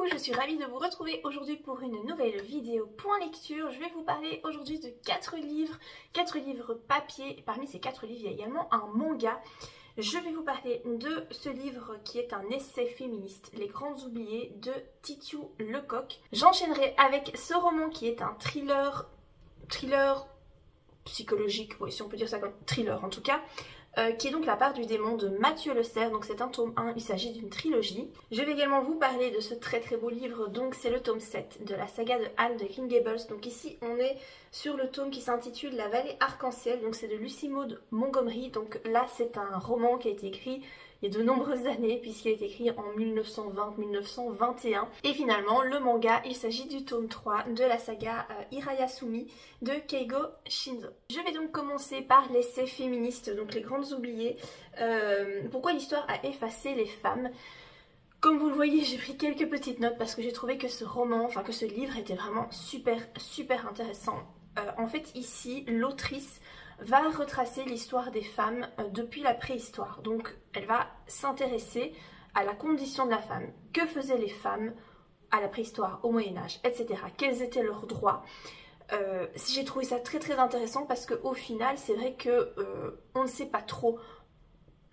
Coucou, je suis ravie de vous retrouver aujourd'hui pour une nouvelle vidéo point lecture. Je vais vous parler aujourd'hui de 4 livres papier. Parmi ces 4 livres, il y a également un manga. Je vais vous parler de ce livre qui est un essai féministe, Les Grandes Oubliées de Titiou Lecoq. J'enchaînerai avec ce roman qui est un thriller psychologique, oui, si on peut dire ça comme thriller en tout cas, qui est donc La part du démon de Mathieu Le Serre. Donc c'est un tome 1, il s'agit d'une trilogie. Je vais également vous parler de ce très très beau livre, donc c'est le tome 7 de la saga de Anne de Green Gables. Donc ici on est sur le tome qui s'intitule La Vallée Arc-en-Ciel, donc c'est de Lucy Maud Montgomery. Donc là c'est un roman qui a été écrit il y a de nombreuses années puisqu'il a été écrit en 1920-1921. Et finalement le manga, il s'agit du tome 3 de la saga Hirayasumi de Keigo Shinzo. Je vais donc commencer par l'essai féministe, donc Les Grandes Oubliées. Pourquoi l'histoire a effacé les femmes? Comme vous le voyez, j'ai pris quelques petites notes parce que j'ai trouvé que ce roman, enfin que ce livre était vraiment super intéressant. En fait ici, l'autrice va retracer l'histoire des femmes depuis la préhistoire. Donc elle va s'intéresser à la condition de la femme. Que faisaient les femmes à la préhistoire, au Moyen-Âge, etc. Quels étaient leurs droits? J'ai trouvé ça très intéressant parce qu'au final, c'est vrai que on ne sait pas trop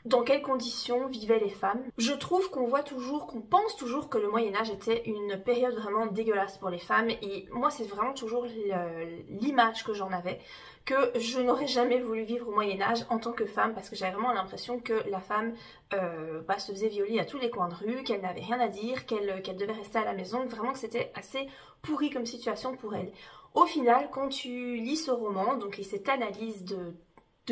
dans quelles conditions vivaient les femmes. Je trouve qu'on pense toujours que le Moyen-Âge était une période vraiment dégueulasse pour les femmes, et moi c'est vraiment toujours l'image que j'en avais, que je n'aurais jamais voulu vivre au Moyen-Âge en tant que femme, parce que j'avais vraiment l'impression que la femme se faisait violer à tous les coins de rue, qu'elle n'avait rien à dire, qu'elle devait rester à la maison, vraiment que c'était assez pourri comme situation pour elle. Au final, quand tu lis ce roman, donc et cette analyse de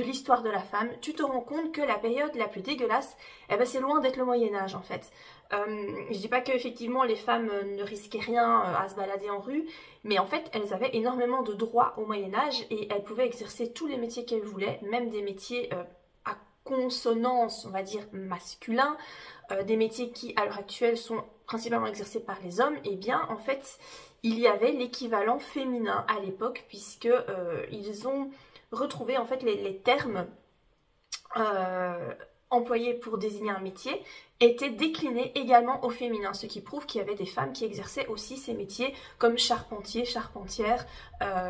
l'histoire de la femme, tu te rends compte que la période la plus dégueulasse, c'est loin d'être le Moyen-Âge en fait. Je dis pas qu'effectivement les femmes ne risquaient rien à se balader en rue, mais en fait elles avaient énormément de droits au Moyen-Âge et elles pouvaient exercer tous les métiers qu'elles voulaient, même des métiers à consonance, on va dire, masculin, des métiers qui à l'heure actuelle sont principalement exercés par les hommes. Et bien en fait il y avait l'équivalent féminin à l'époque, puisque ils ont retrouver en fait les termes employés pour désigner un métier étaient déclinés également au féminin, ce qui prouve qu'il y avait des femmes qui exerçaient aussi ces métiers comme charpentier, charpentière,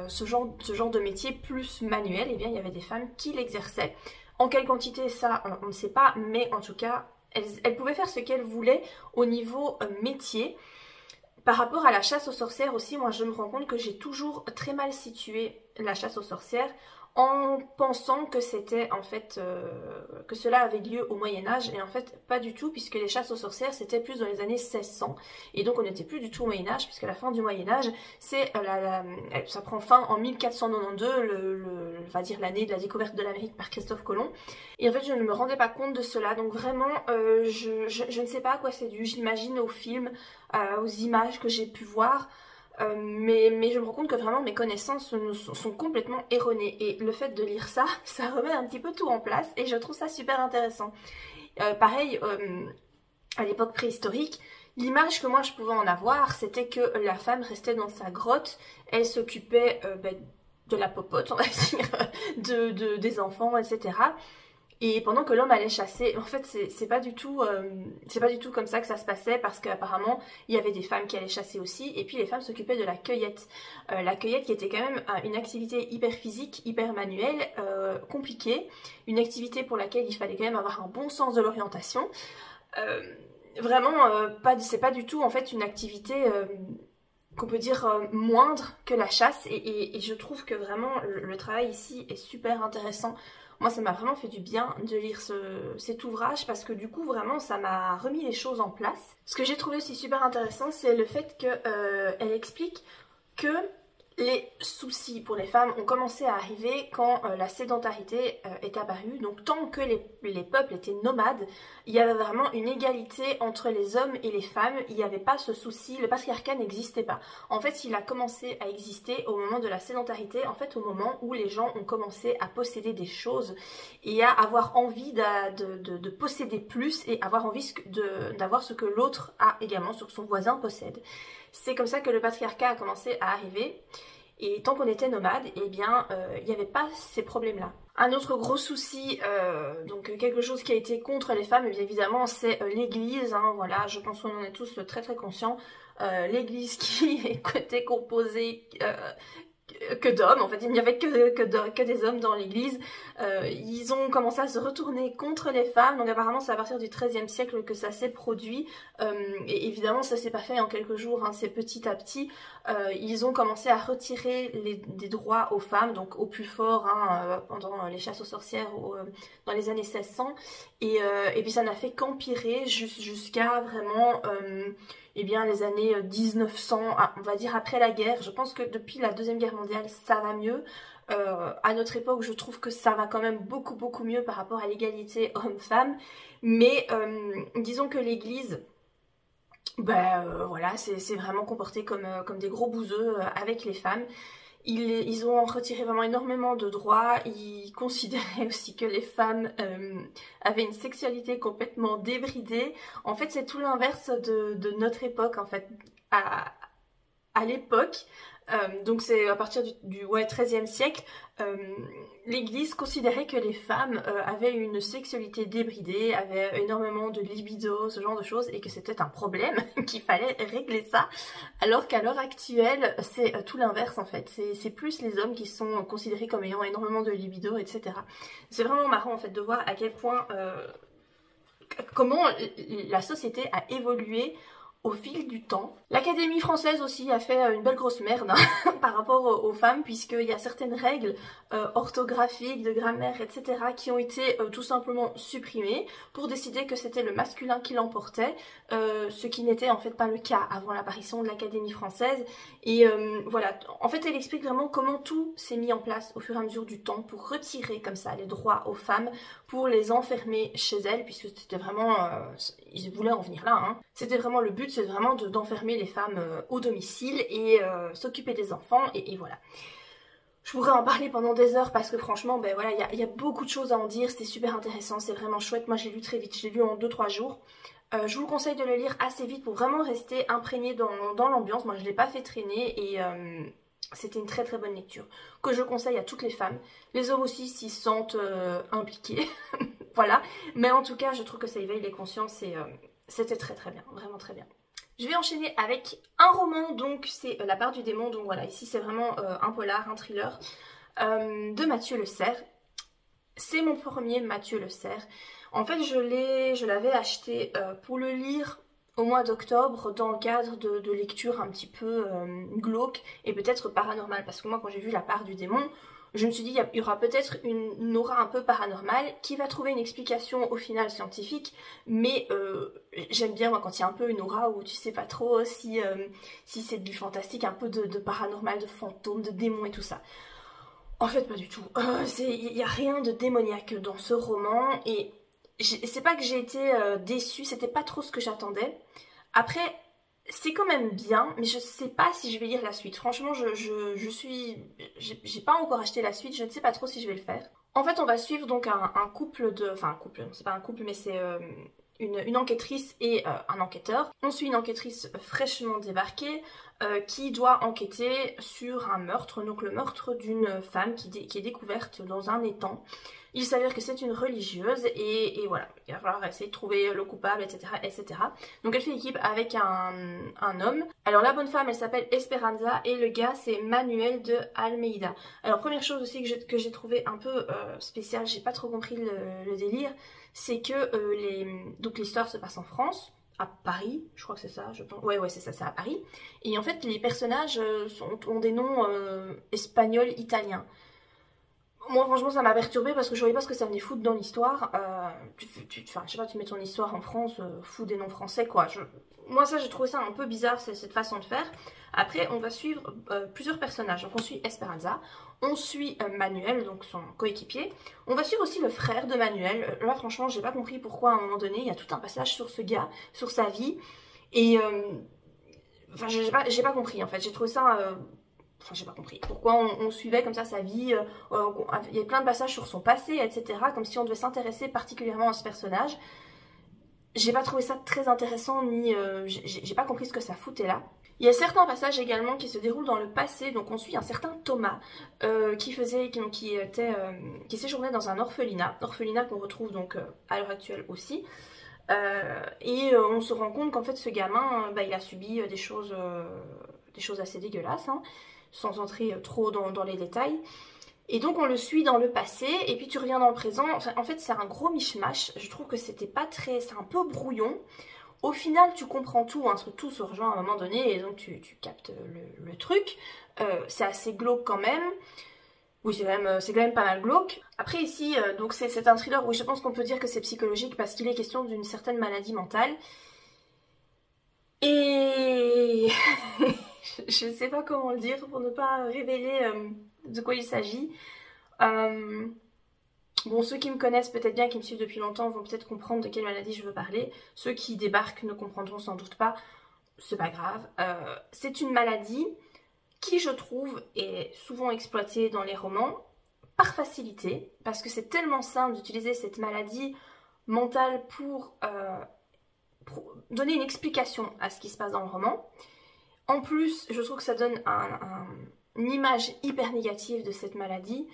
ce genre de métier plus manuel. Et bien il y avait des femmes qui l'exerçaient. En quelle quantité, ça on ne sait pas, mais en tout cas elles pouvaient faire ce qu'elles voulaient au niveau métier. Par rapport à la chasse aux sorcières aussi, moi je me rends compte que j'ai toujours très mal situé la chasse aux sorcières, en pensant que c'était en fait que cela avait lieu au Moyen-Âge, et en fait pas du tout, puisque les chasses aux sorcières c'était plus dans les années 1600, et donc on n'était plus du tout au Moyen-Âge, puisque la fin du Moyen-Âge c'est ça prend fin en 1492, on va dire l'année de la découverte de l'Amérique par Christophe Colomb. Et en fait je ne me rendais pas compte de cela, donc vraiment je ne sais pas à quoi c'est dû, j'imagine aux films, aux images que j'ai pu voir. Mais je me rends compte que vraiment mes connaissances sont complètement erronées, et le fait de lire ça, ça remet un petit peu tout en place et je trouve ça super intéressant. Pareil, à l'époque préhistorique, l'image que moi je pouvais en avoir, c'était que la femme restait dans sa grotte, elle s'occupait de la popote, on va dire, des enfants, etc. Et pendant que l'homme allait chasser, en fait c'est pas du tout comme ça que ça se passait, parce qu'apparemment il y avait des femmes qui allaient chasser aussi, et puis les femmes s'occupaient de la cueillette. La cueillette qui était quand même une activité hyper physique, hyper manuelle, compliquée, une activité pour laquelle il fallait quand même avoir un bon sens de l'orientation. Vraiment, c'est pas du tout en fait une activité qu'on peut dire moindre que la chasse, et je trouve que vraiment le travail ici est super intéressant. Moi ça m'a vraiment fait du bien de lire cet ouvrage, parce que du coup vraiment ça m'a remis les choses en place. Ce que j'ai trouvé aussi super intéressant, c'est le fait qu'elle explique que les soucis pour les femmes ont commencé à arriver quand la sédentarité est apparue. Donc tant que les peuples étaient nomades, il y avait vraiment une égalité entre les hommes et les femmes, il n'y avait pas ce souci, le patriarcat n'existait pas. En fait il a commencé à exister au moment de la sédentarité, en fait au moment où les gens ont commencé à posséder des choses et à avoir envie de posséder plus, et avoir envie d'avoir ce que l'autre a également, ce que son voisin possède. C'est comme ça que le patriarcat a commencé à arriver. Et tant qu'on était nomade, eh bien, il n'y avait pas ces problèmes-là. Un autre gros souci, donc quelque chose qui a été contre les femmes, et bien évidemment, c'est l'église, hein, voilà, je pense qu'on en est tous très très conscients. L'église qui était composée que d'hommes, en fait il n'y avait que des hommes dans l'église. Ils ont commencé à se retourner contre les femmes, donc apparemment c'est à partir du XIIIe siècle que ça s'est produit, et évidemment ça s'est pas fait en quelques jours, hein, c'est petit à petit. Ils ont commencé à retirer des droits aux femmes, donc au plus fort, hein, pendant les chasses aux sorcières dans les années 1600, et puis ça n'a fait qu'empirer jusqu'à vraiment eh bien les années 1900, on va dire après la guerre. Je pense que depuis la Deuxième Guerre mondiale, ça va mieux. À notre époque, je trouve que ça va quand même beaucoup mieux par rapport à l'égalité homme-femme. Mais disons que l'Église, voilà, c'est vraiment comporté comme des gros bouseux avec les femmes. Ils ont retiré vraiment énormément de droits. Ils considéraient aussi que les femmes avaient une sexualité complètement débridée. En fait, c'est tout l'inverse de notre époque, en fait. À l'époque, donc c'est à partir du XIIIe siècle, l'Église considérait que les femmes avaient une sexualité débridée, avaient énormément de libido, ce genre de choses, et que c'était un problème, qu'il fallait régler ça, alors qu'à l'heure actuelle, c'est tout l'inverse en fait. C'est plus les hommes qui sont considérés comme ayant énormément de libido, etc. C'est vraiment marrant en fait de voir à quel point, comment la société a évolué au fil du temps. L'Académie française aussi a fait une belle grosse merde hein, par rapport aux femmes, puisqu'il y a certaines règles orthographiques, de grammaire, etc. qui ont été tout simplement supprimées pour décider que c'était le masculin qui l'emportait, ce qui n'était en fait pas le cas avant l'apparition de l'Académie française. Et voilà, en fait elle explique vraiment comment tout s'est mis en place au fur et à mesure du temps pour retirer comme ça les droits aux femmes, pour les enfermer chez elles, puisque c'était vraiment... ils voulaient en venir là, hein. C'était vraiment le but, c'est vraiment d'enfermer les femmes au domicile et s'occuper des enfants, et voilà. Je pourrais en parler pendant des heures parce que franchement, ben voilà, il y a beaucoup de choses à en dire, c'était super intéressant, c'est vraiment chouette. Moi j'ai lu très vite, je l'ai lu en 2-3 jours. Je vous conseille de le lire assez vite pour vraiment rester imprégné dans l'ambiance. Moi je ne l'ai pas fait traîner et c'était une très très bonne lecture que je conseille à toutes les femmes. Les hommes aussi s'y sentent impliqués, voilà. Mais en tout cas je trouve que ça éveille les consciences et c'était très très bien, vraiment très bien. Je vais enchaîner avec un roman, donc c'est La part du démon, donc voilà, ici c'est vraiment un polar, un thriller, de Mathieu Le Serre. C'est mon premier Mathieu Le Serre. En fait je l'avais acheté pour le lire au mois d'octobre dans le cadre de lecture un petit peu glauque et peut-être paranormale, parce que moi quand j'ai vu La part du démon, je me suis dit il y aura peut-être une aura un peu paranormale qui va trouver une explication au final scientifique, mais j'aime bien moi quand il y a un peu une aura où tu sais pas trop si c'est du fantastique, un peu de paranormal, de fantômes, de démons et tout ça. En fait pas du tout, il n'y a rien de démoniaque dans ce roman et c'est pas que j'ai été déçue, c'était pas trop ce que j'attendais. Après c'est quand même bien, mais je sais pas si je vais lire la suite. Franchement, j'ai pas encore acheté la suite, je ne sais pas trop si je vais le faire. En fait, on va suivre donc un couple de... Enfin, un couple, c'est pas un couple, mais c'est une enquêtrice et un enquêteur. On suit une enquêtrice fraîchement débarquée qui doit enquêter sur un meurtre, donc le meurtre d'une femme qui est découverte dans un étang. Il s'avère que c'est une religieuse et voilà, il va falloir essayer de trouver le coupable, etc. etc. Donc elle fait équipe avec un homme. Alors la bonne femme, elle s'appelle Esperanza et le gars, c'est Manuel de Almeida. Alors première chose aussi que j'ai trouvé un peu spéciale, j'ai pas trop compris le délire, c'est que donc l'histoire se passe en France, à Paris, je crois que c'est ça, je pense. Ouais, c'est ça, c'est à Paris. Et en fait, les personnages ont des noms espagnols, italiens. Moi franchement ça m'a perturbée parce que je voyais pas ce que ça venait foutre dans l'histoire. Enfin je sais pas, tu mets ton histoire en France, fous des noms français quoi. Moi ça j'ai trouvé ça un peu bizarre cette façon de faire. Après on va suivre plusieurs personnages. Donc on suit Esperanza, on suit Manuel, donc son coéquipier. On va suivre aussi le frère de Manuel. Là franchement j'ai pas compris pourquoi à un moment donné il y a tout un passage sur ce gars, sur sa vie. Et enfin j'ai pas compris en fait, j'ai trouvé ça... Enfin, j'ai pas compris pourquoi on suivait comme ça sa vie, il y a plein de passages sur son passé, etc. Comme si on devait s'intéresser particulièrement à ce personnage. j'ai pas trouvé ça très intéressant, ni j'ai pas compris ce que ça foutait là. Il y a certains passages également qui se déroulent dans le passé, donc on suit un certain Thomas qui séjournait dans un orphelinat qu'on retrouve donc à l'heure actuelle aussi. On se rend compte qu'en fait ce gamin, il a subi des choses assez dégueulasses, hein, sans entrer trop dans les détails. Et donc on le suit dans le passé, et puis tu reviens dans le présent. Enfin, en fait c'est un gros mishmash, je trouve que c'est un peu brouillon. Au final, tu comprends tout, hein, tout se rejoint à un moment donné, et donc tu captes le truc. C'est assez glauque quand même. Oui, c'est quand même pas mal glauque. Après ici, donc c'est un thriller où je pense qu'on peut dire que c'est psychologique parce qu'il est question d'une certaine maladie mentale. Et je ne sais pas comment le dire pour ne pas révéler de quoi il s'agit. Bon, ceux qui me connaissent peut-être bien, qui me suivent depuis longtemps, vont peut-être comprendre de quelle maladie je veux parler. Ceux qui débarquent ne comprendront sans doute pas. C'est pas grave. C'est une maladie qui, je trouve, est souvent exploitée dans les romans par facilité, parce que c'est tellement simple d'utiliser cette maladie mentale pour donner une explication à ce qui se passe dans le roman. En plus, je trouve que ça donne une image hyper négative de cette maladie.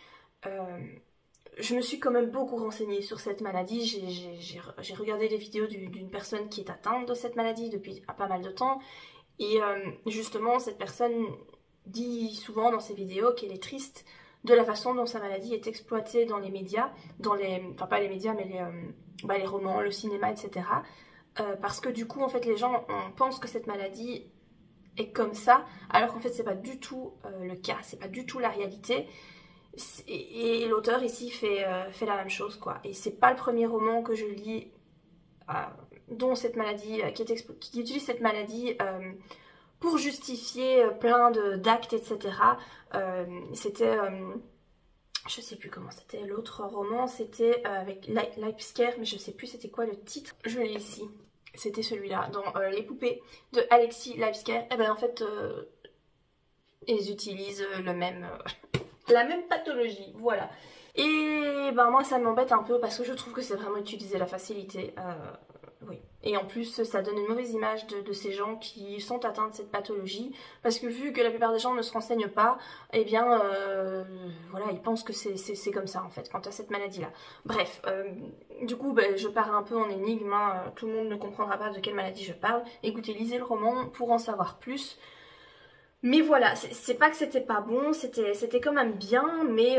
Je me suis quand même beaucoup renseignée sur cette maladie. J'ai regardé les vidéos d'une personne qui est atteinte de cette maladie depuis pas mal de temps. Et justement, cette personne dit souvent dans ses vidéos qu'elle est triste de la façon dont sa maladie est exploitée dans les médias, enfin pas les médias, mais les romans, le cinéma, etc. Parce que du coup, en fait, les gens pensent que cette maladie est comme ça, alors qu'en fait, c'est pas du tout le cas, c'est pas du tout la réalité. Et l'auteur ici fait la même chose, quoi. Et c'est pas le premier roman que je lis dont cette maladie, qui utilise cette maladie pour justifier plein d'actes, etc. C'était, je sais plus comment c'était, l'autre roman, c'était avec Leipzger, mais je sais plus c'était quoi le titre. Je l'ai ici. C'était celui-là, dans Les poupées de Alexis Leipzger. Et ben en fait, ils utilisent la même pathologie, voilà. Et ben moi ça m'embête un peu parce que je trouve que c'est vraiment utiliser la facilité. Oui. Et en plus ça donne une mauvaise image de ces gens qui sont atteints de cette pathologie, parce que vu que la plupart des gens ne se renseignent pas, eh bien voilà, ils pensent que c'est comme ça en fait quant à cette maladie là. Bref, du coup je pars un peu en énigme, hein, tout le monde ne comprendra pas de quelle maladie je parle. Écoutez, lisez le roman pour en savoir plus. Mais voilà, c'est pas que c'était pas bon, c'était quand même bien, mais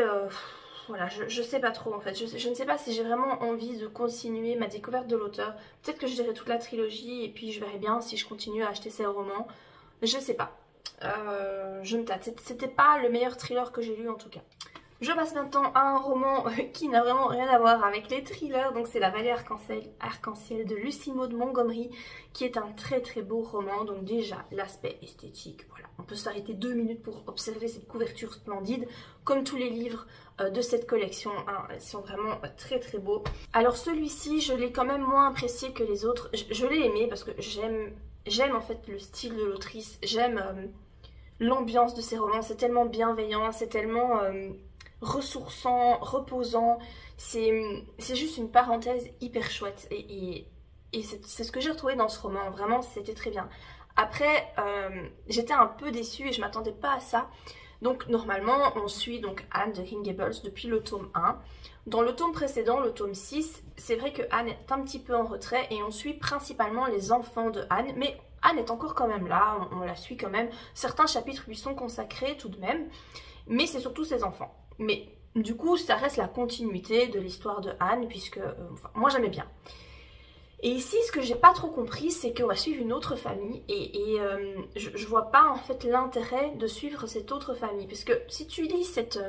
voilà, je sais pas trop en fait. Je ne sais pas si j'ai vraiment envie de continuer ma découverte de l'auteur. Peut-être que je lirai toute la trilogie et puis je verrai bien si je continue à acheter ses romans. Je sais pas. Je me tâte. C'était pas le meilleur thriller que j'ai lu en tout cas. Je passe maintenant à un roman qui n'a vraiment rien à voir avec les thrillers, donc c'est La Vallée Arc-en-Ciel de Lucy Maud Montgomery, qui est un très très beau roman. Donc déjà, l'aspect esthétique, voilà. On peut s'arrêter 2 minutes pour observer cette couverture splendide, comme tous les livres de cette collection, hein, ils sont vraiment très très beaux. Alors celui-ci, je l'ai quand même moins apprécié que les autres. Je l'ai aimé parce que j'aime en fait le style de l'autrice, j'aime l'ambiance de ses romans, c'est tellement bienveillant, c'est tellement ressourçant, reposant, c'est juste une parenthèse hyper chouette et c'est ce que j'ai retrouvé dans ce roman, vraiment c'était très bien. Après, j'étais un peu déçue et je m'attendais pas à ça. Donc normalement, on suit donc Anne de Green Gables depuis le tome 1. Dans le tome précédent, le tome 6, c'est vrai que Anne est un petit peu en retrait et on suit principalement les enfants de Anne, mais Anne est encore quand même là, on la suit quand même. Certains chapitres lui sont consacrés tout de même, mais c'est surtout ses enfants. Mais du coup, ça reste la continuité de l'histoire de Anne, puisque enfin, moi j'aimais bien. Et ici, ce que j'ai pas trop compris, c'est qu'on va suivre une autre famille et je vois pas en fait l'intérêt de suivre cette autre famille. Parce que si tu lis cette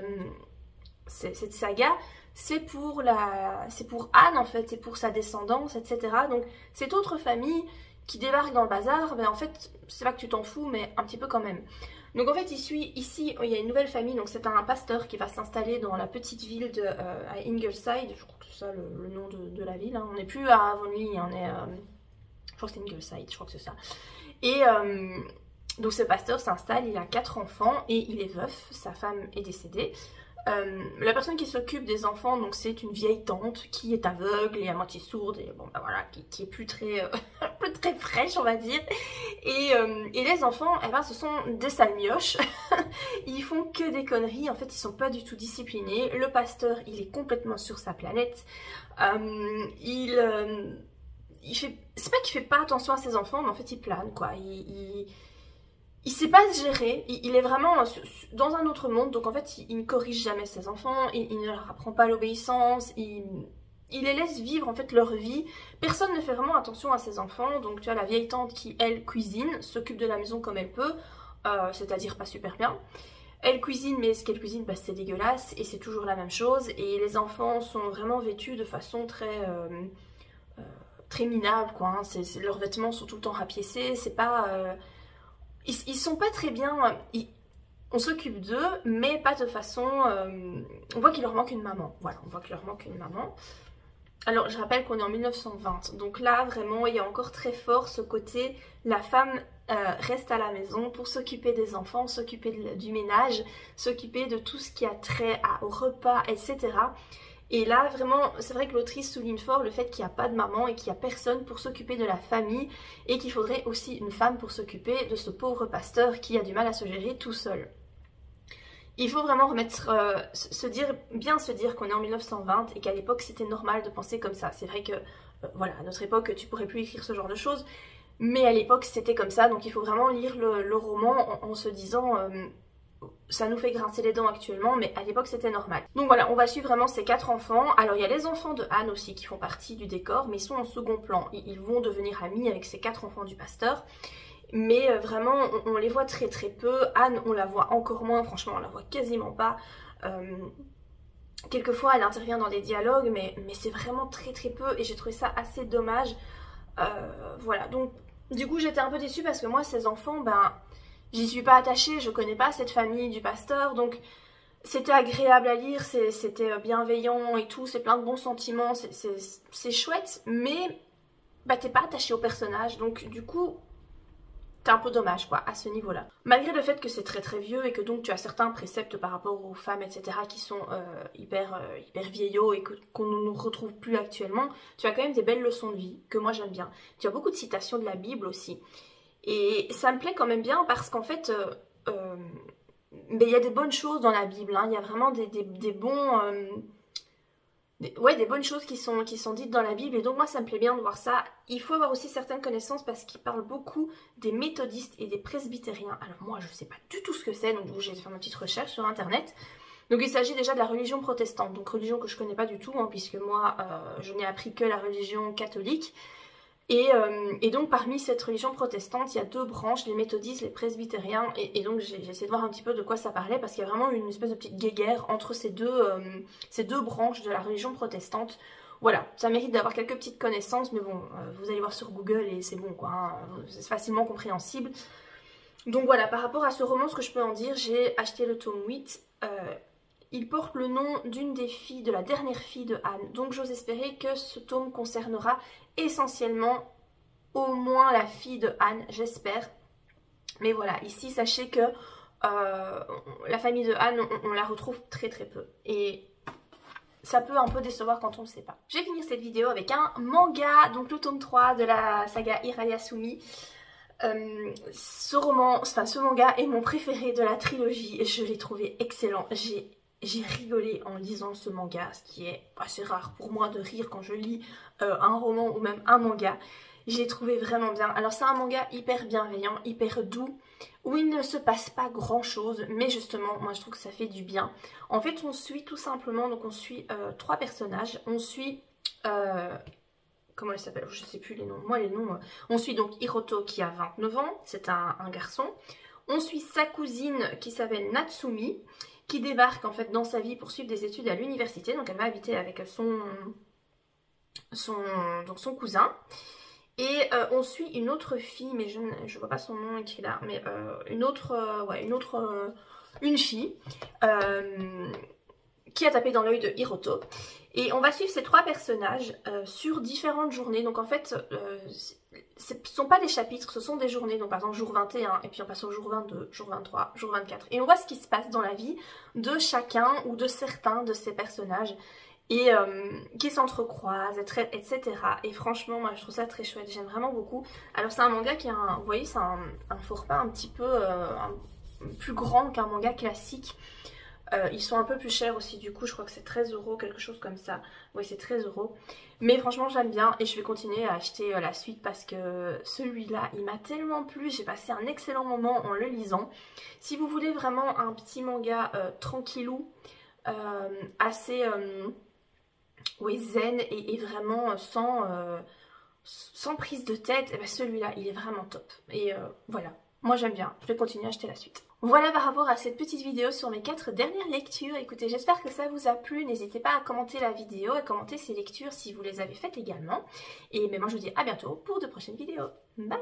saga, c'est pour Anne en fait, c'est pour sa descendance, etc. Donc cette autre famille qui débarque dans le bazar, ben en fait, c'est pas que tu t'en fous, mais un petit peu quand même. Donc en fait, ici, il y a une nouvelle famille, donc c'est un pasteur qui va s'installer dans la petite ville à Ingleside, je crois que c'est ça le nom de la ville, hein. On n'est plus à Avonlea, on est, je crois que c'est Ingleside, je crois que c'est ça. Et donc ce pasteur s'installe, il a 4 enfants et il est veuf, sa femme est décédée. La personne qui s'occupe des enfants, donc c'est une vieille tante qui est aveugle et à moitié sourde, et bon bah voilà, qui est plus très, plus très fraîche on va dire. Et les enfants, eh ben, ce sont des sales mioches, ils font que des conneries, en fait ils sont pas du tout disciplinés. Le pasteur il est complètement sur sa planète, c'est pas qu'il fait pas attention à ses enfants, mais en fait il plane quoi, il sait pas se gérer, il est vraiment dans un autre monde, donc en fait il ne corrige jamais ses enfants, il ne leur apprend pas l'obéissance, il les laisse vivre en fait leur vie. Personne ne fait vraiment attention à ses enfants, donc tu as la vieille tante qui elle cuisine, s'occupe de la maison comme elle peut, c'est-à-dire pas super bien. Elle cuisine, mais ce qu'elle cuisine bah, c'est dégueulasse et c'est toujours la même chose, et les enfants sont vraiment vêtus de façon très minable quoi, hein. Leurs vêtements sont tout le temps rapiécés, c'est pas... Ils sont pas très bien, on s'occupe d'eux, mais pas de façon... on voit qu'il leur manque une maman, voilà, on voit qu'il leur manque une maman. Alors je rappelle qu'on est en 1920, donc là vraiment il y a encore très fort ce côté, la femme reste à la maison pour s'occuper des enfants, s'occuper du ménage, s'occuper de tout ce qui a trait au repas, etc. Et là, vraiment, c'est vrai que l'autrice souligne fort le fait qu'il n'y a pas de maman et qu'il n'y a personne pour s'occuper de la famille et qu'il faudrait aussi une femme pour s'occuper de ce pauvre pasteur qui a du mal à se gérer tout seul. Il faut vraiment bien se dire qu'on est en 1920 et qu'à l'époque c'était normal de penser comme ça. C'est vrai que, voilà, à notre époque tu pourrais plus écrire ce genre de choses, mais à l'époque c'était comme ça, donc il faut vraiment lire le roman en se disant... ça nous fait grincer les dents actuellement, mais à l'époque c'était normal. Donc voilà, on va suivre vraiment ces 4 enfants. Alors il y a les enfants de Anne aussi qui font partie du décor, mais ils sont en second plan. Ils vont devenir amis avec ces 4 enfants du pasteur. Mais vraiment, on les voit très très peu. Anne, on la voit encore moins, franchement on la voit quasiment pas. Quelquefois elle intervient dans des dialogues, mais c'est vraiment très très peu et j'ai trouvé ça assez dommage. Voilà, donc du coup j'étais un peu déçue parce que moi ces enfants, ben... j'y suis pas attachée, je connais pas cette famille du pasteur, donc c'était agréable à lire, c'était bienveillant et tout, c'est plein de bons sentiments, c'est chouette, mais bah, t'es pas attachée au personnage, donc du coup c'est un peu dommage quoi à ce niveau-là. Malgré le fait que c'est très très vieux et que donc tu as certains préceptes par rapport aux femmes etc qui sont hyper vieillots et qu'on ne retrouve plus actuellement, tu as quand même des belles leçons de vie que moi j'aime bien. Tu as beaucoup de citations de la Bible aussi. Et ça me plaît quand même bien parce qu'en fait, mais il y a des bonnes choses dans la Bible, hein. Il y a vraiment des bonnes choses qui sont dites dans la Bible et donc moi ça me plaît bien de voir ça. Il faut avoir aussi certaines connaissances parce qu'il parle beaucoup des méthodistes et des presbytériens. Alors moi je sais pas du tout ce que c'est, donc j'ai fait ma petite recherche sur internet. Donc il s'agit déjà de la religion protestante, donc religion que je connais pas du tout, hein, puisque moi je n'ai appris que la religion catholique. Et donc parmi cette religion protestante, il y a 2 branches, les méthodistes, les presbytériens, et donc j'ai essayé de voir un petit peu de quoi ça parlait, parce qu'il y a vraiment une espèce de petite guéguerre entre ces deux branches de la religion protestante. Voilà, ça mérite d'avoir quelques petites connaissances, mais bon, vous allez voir sur Google et c'est bon quoi, hein, c'est facilement compréhensible. Donc voilà, par rapport à ce roman, ce que je peux en dire, j'ai acheté le tome 8, il porte le nom d'une des filles, de la dernière fille de Anne. Donc j'ose espérer que ce tome concernera essentiellement au moins la fille de Anne, j'espère. Mais voilà, ici sachez que la famille de Anne, on la retrouve très très peu. Et ça peut un peu décevoir quand on ne le sait pas. Je vais finir cette vidéo avec un manga, donc le tome 3 de la saga Hirayasumi. Ce manga est mon préféré de la trilogie. Je l'ai trouvé excellent. J'ai rigolé en lisant ce manga, ce qui est assez rare pour moi de rire quand je lis un roman ou même un manga. J'ai trouvé vraiment bien. Alors c'est un manga hyper bienveillant, hyper doux, où il ne se passe pas grand chose, mais justement, moi je trouve que ça fait du bien. En fait, on suit tout simplement, donc on suit 3 personnages. On suit... comment elle s'appelle? Je sais plus les noms. Moi les noms... on suit donc Hiroto qui a 29 ans, c'est un garçon. On suit sa cousine qui s'appelle Natsumi, qui débarque en fait dans sa vie pour suivre des études à l'université. Donc elle va habiter avec son cousin. Et on suit une autre fille, mais je vois pas son nom écrit là, mais une fille qui a tapé dans l'œil de Hiroto. Et on va suivre ces 3 personnages sur différentes journées. Donc en fait, ce ne sont pas des chapitres, ce sont des journées. Donc par exemple jour 21, et puis on passe au jour 22, jour 23, jour 24. Et on voit ce qui se passe dans la vie de chacun ou de certains de ces personnages. Et qui s'entrecroisent, etc. Et franchement, moi je trouve ça très chouette, j'aime vraiment beaucoup. Alors c'est un manga qui a vous voyez, c'est un format un petit peu plus grand qu'un manga classique. Ils sont un peu plus chers aussi, du coup je crois que c'est 13 €, quelque chose comme ça. Oui, c'est 13 €. Mais franchement j'aime bien et je vais continuer à acheter la suite parce que celui-là il m'a tellement plu. J'ai passé un excellent moment en le lisant. Si vous voulez vraiment un petit manga tranquillou, assez oui, zen et vraiment sans prise de tête, et ben celui-là il est vraiment top. Et voilà, moi j'aime bien, je vais continuer à acheter la suite. Voilà par rapport à cette petite vidéo sur mes 4 dernières lectures. Écoutez, j'espère que ça vous a plu. N'hésitez pas à commenter la vidéo, à commenter ces lectures si vous les avez faites également. Et ben moi je vous dis à bientôt pour de prochaines vidéos. Bye!